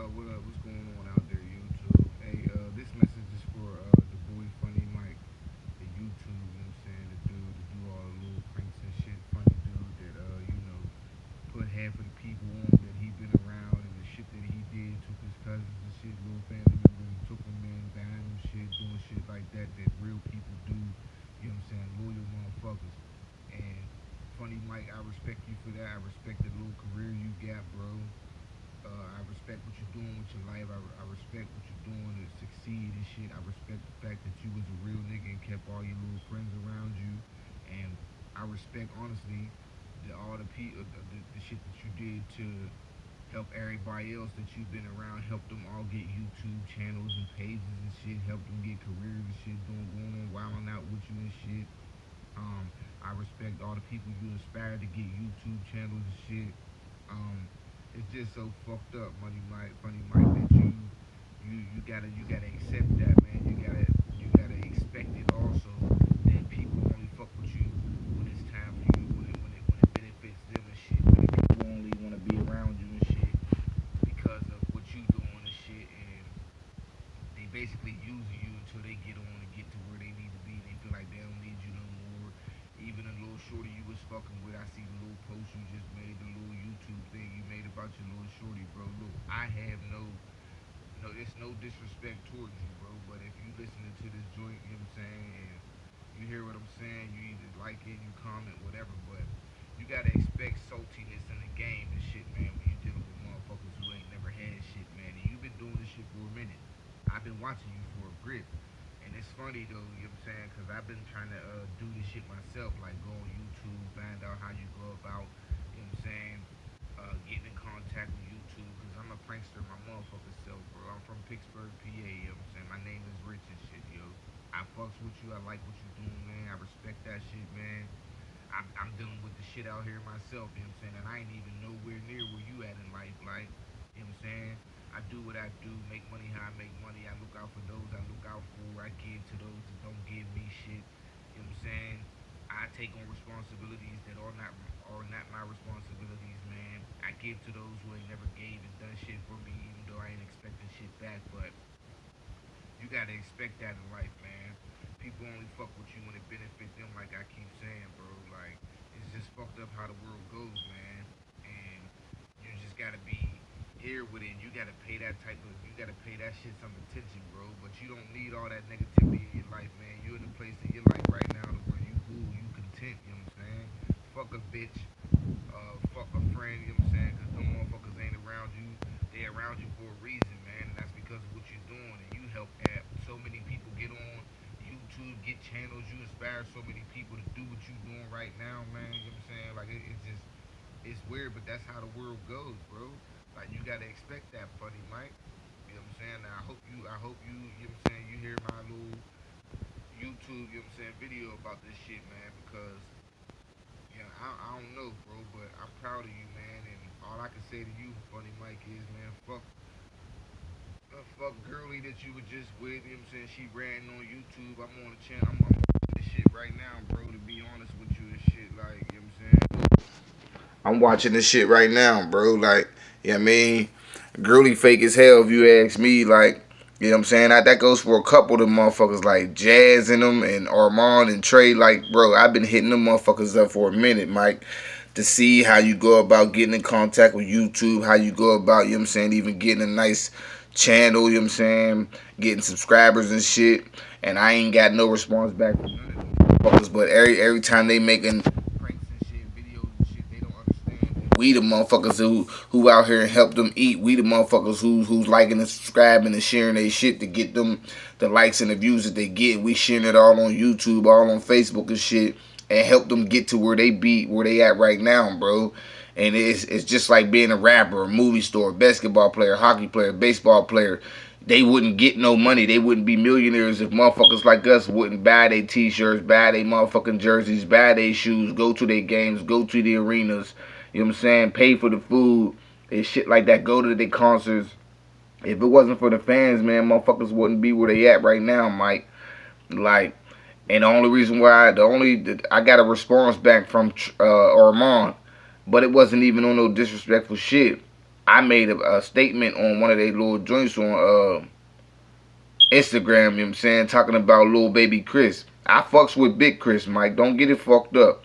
What up? What's going on out there, YouTube? Hey, this message is for the boy Funny Mike, the YouTube, you know what I'm saying? The dude that do all the little pranks and shit. Funny dude that, put half of the people on that he been around and the shit that he did, took his cousins and shit, little family members, took them in, buying them shit, doing shit like that real people do, you know what I'm saying? Loyal motherfuckers. And Funny Mike, I respect you for that. I respect the little career you got, bro. I respect what you're doing with your life. I respect what you're doing to succeed and shit. I respect the fact that you was a real nigga and kept all your little friends around you. And I respect, honestly, all the shit that you did to help everybody else that you've been around, help them all get YouTube channels and pages and shit, help them get careers and shit, going on, wilding out with you and shit. I respect all the people you inspired to get YouTube channels and shit. Um, it's just so fucked up, Funny Mike, that you gotta accept that, man. You gotta expect it also that people only fuck with you when it's time for you, when it benefits them and shit. When people only wanna be around you and shit because of what you doing and shit, and they basically using you until they get on and get to where they need to be. They feel like they don't need you no more. Even a little shorty you was fucking with, I see the little post you just made, the little YouTube thing you made about your little shorty, bro. Look, I have it's no disrespect towards you, bro. But if you listening to this joint, you know what I'm saying, and you hear what I'm saying, you either like it, you comment, whatever. But you gotta expect saltiness in the game and shit, man. When you dealing with motherfuckers who ain't never had shit, man. And you've been doing this shit for a minute. I've been watching you for a grip. And it's funny though, you know what I'm saying? Because I've been trying to do this shit myself, like go on YouTube, find out how you go about, you know what I'm saying, getting in contact with YouTube. Because I'm a prankster my motherfucking self, bro. I'm from Pittsburgh, PA, you know what I'm saying? My name is Rich and shit, yo. I fucks with you, I like what you doing, man. I respect that shit, man. I'm dealing with the shit out here myself, you know what I'm saying? And I ain't even nowhere near where you at in life, like, you know what I'm saying? I do what I do, make money how I make money. I look out for those I look out for. I give to those that don't give me shit. You know what I'm saying? I take on responsibilities that are not my responsibilities, man. I give to those who ain't never gave and done shit for me, even though I ain't expecting shit back. But you gotta expect that in life, man. People only fuck with you when it benefit them, like I keep saying, bro. Like it's just fucked up how the world goes, man. And you just gotta be here with it. You gotta pay that type of, you gotta pay that shit some attention, bro. But you don't need all that negativity in your life, man. You're in a place in your life right now where you cool, you content. You know what I'm saying? Fuck a bitch, fuck a friend. You know what I'm saying? Because them motherfuckers ain't around you. They around you for a reason, man. And that's because of what you're doing. And you help so many people get on YouTube, get channels. You inspire so many people to do what you're doing right now, man. You know what I'm saying? Like it's just it's weird, but that's how the world goes, bro. Like you gotta expect that, Funny Mike. You know what I'm saying? Now, you know what I'm saying, you hear my little YouTube, you know what I'm saying, video about this shit, man, because yeah, I don't know, bro, but I'm proud of you, man, and all I can say to you, Funny Mike, is, man, fuck girly that you were just with, you know what I'm saying, she ran on YouTube, I'm on the channel, I'm watching this shit right now, bro, to be honest with you and shit, like, you know what I'm saying? I'm watching this shit right now, bro. Like, you know what I mean? Girly fake as hell if you ask me. Like, you know what I'm saying? That goes for a couple of them motherfuckers like Jazz in them and Armand and Trey. Like, bro, I've been hitting them motherfuckers up for a minute, Mike, to see how you go about getting in contact with YouTube, how you go about, you know what I'm saying, even getting a nice channel, you know what I'm saying, getting subscribers and shit. And I ain't got no response back from none of them motherfuckers, but every time they making pranks and shit, videos and shit, they don't understand. We the motherfuckers who out here and help them eat. We the motherfuckers who's liking and subscribing and sharing their shit to get them the likes and the views that they get. We sharing it all on YouTube, all on Facebook and shit, and help them get to where they at right now, bro. And it's just like being a rapper, a movie star, basketball player, hockey player, baseball player. They wouldn't get no money. They wouldn't be millionaires if motherfuckers like us wouldn't buy their t-shirts, buy their motherfucking jerseys, buy their shoes, go to their games, go to the arenas, you know what I'm saying, pay for the food and shit like that, go to their concerts. If it wasn't for the fans, man, motherfuckers wouldn't be where they at right now, Mike. Like, and the only reason why, I got a response back from Armand, but it wasn't even on no disrespectful shit. I made a statement on one of their little joints on Instagram, you know what I'm saying, talking about little baby Chris. I fucks with Big Chris, Mike. Don't get it fucked up.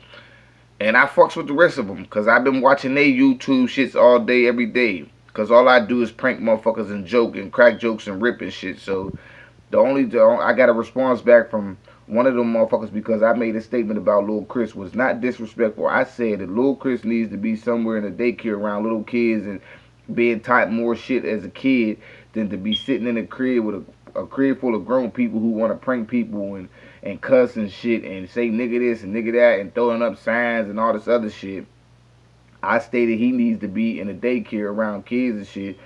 And I fucks with the rest of them, because I've been watching their YouTube shits all day, every day. Because all I do is prank motherfuckers and joke and crack jokes and rip and shit. So I got a response back from one of them motherfuckers because I made a statement about Lil Chris was not disrespectful. I said that Lil Chris needs to be somewhere in a daycare around little kids and being taught more shit as a kid than to be sitting in a crib with a crib full of grown people who want to prank people and cuss and shit and say nigga this and nigga that and throwing up signs and all this other shit. I stated he needs to be in a daycare around kids and shit.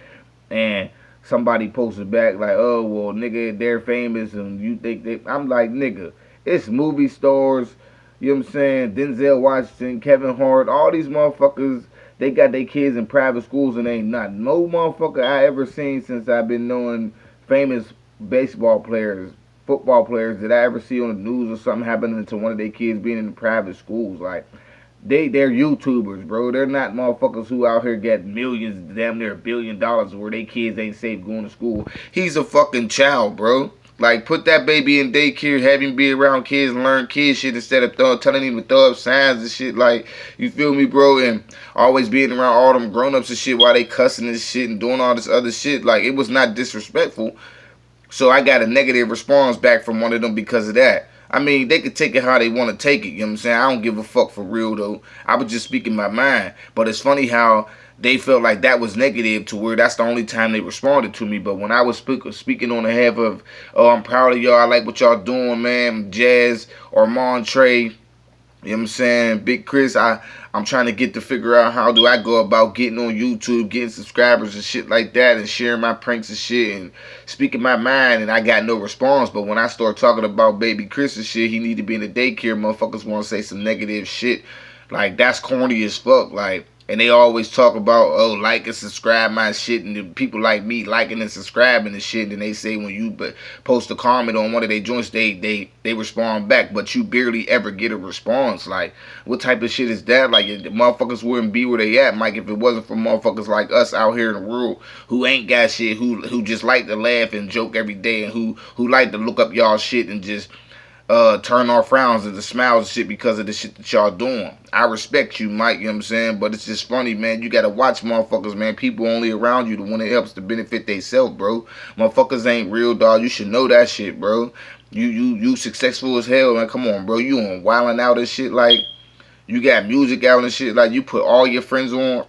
And somebody posted back like, oh, well, nigga, they're famous and you think they... I'm like, nigga, it's movie stars, you know what I'm saying, Denzel Washington, Kevin Hart, all these motherfuckers, they got their kids in private schools and ain't not no motherfucker I ever seen since I've been knowing famous baseball players, football players that I ever see on the news or something happening to one of their kids being in the private schools. Like, they're YouTubers, bro. They're not motherfuckers who out here get millions, damn near $1 billion where they kids ain't safe going to school. He's a fucking child, bro. Like, put that baby in daycare, have him be around kids and learn kid shit instead of telling him to throw up signs and shit. Like, you feel me, bro? And always being around all them grown-ups and shit while they cussing and shit and doing all this other shit. Like, it was not disrespectful. So I got a negative response back from one of them because of that. I mean, they could take it how they want to take it, you know what I'm saying? I don't give a fuck for real, though. I was just speaking my mind. But it's funny how they felt like that was negative to where that's the only time they responded to me. But when I was speaking on behalf of, oh, I'm proud of y'all, I like what y'all doing, man, Jazz, Armand, Trey, you know what I'm saying, Big Chris, I'm trying to get to figure out how do I go about getting on YouTube, getting subscribers and shit like that, and sharing my pranks and shit, and speaking my mind, and I got no response. But when I start talking about baby Chris and shit, he need to be in the daycare, motherfuckers want to say some negative shit. Like, that's corny as fuck, like. And they always talk about, oh, like and subscribe my shit, and the people like me liking and subscribing and shit. And they say when you post a comment on one of their joints, they respond back, but you barely ever get a response. Like, what type of shit is that? Like, the motherfuckers wouldn't be where they at, Mike, if it wasn't for motherfuckers like us out here in the world who ain't got shit, who just like to laugh and joke every day, and who like to look up y'all shit and just turn our frowns into smiles and shit because of the shit that y'all doing. I respect you, Mike, you know what I'm saying? But it's just funny, man. You gotta watch motherfuckers, man. People only around you when it helps to benefit theyself, bro. Motherfuckers ain't real, dog. You should know that shit, bro. You successful as hell, man. Come on, bro. You on wilding out and shit, like, you got music out and shit, like, you put all your friends on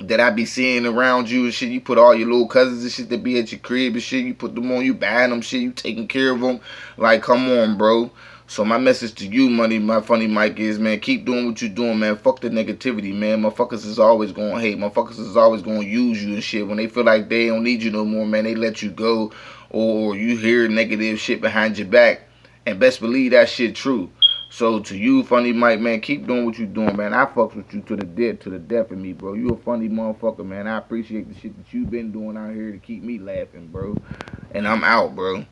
that I be seeing around you and shit. You put all your little cousins and shit that be at your crib and shit. You put them on, you buying them shit, you taking care of them. Like, come on, bro. So my message to you, my funny Mike, is, man, keep doing what you're doing, man. Fuck the negativity, man. Motherfuckers is always gonna hate. Motherfuckers is always gonna use you and shit. When they feel like they don't need you no more, man, they let you go. Or you hear negative shit behind your back. And best believe that shit true. So to you, funny Mike, man, keep doing what you doing, man. I fucks with you to the death of me, bro. You a funny motherfucker, man. I appreciate the shit that you been doing out here to keep me laughing, bro. And I'm out, bro.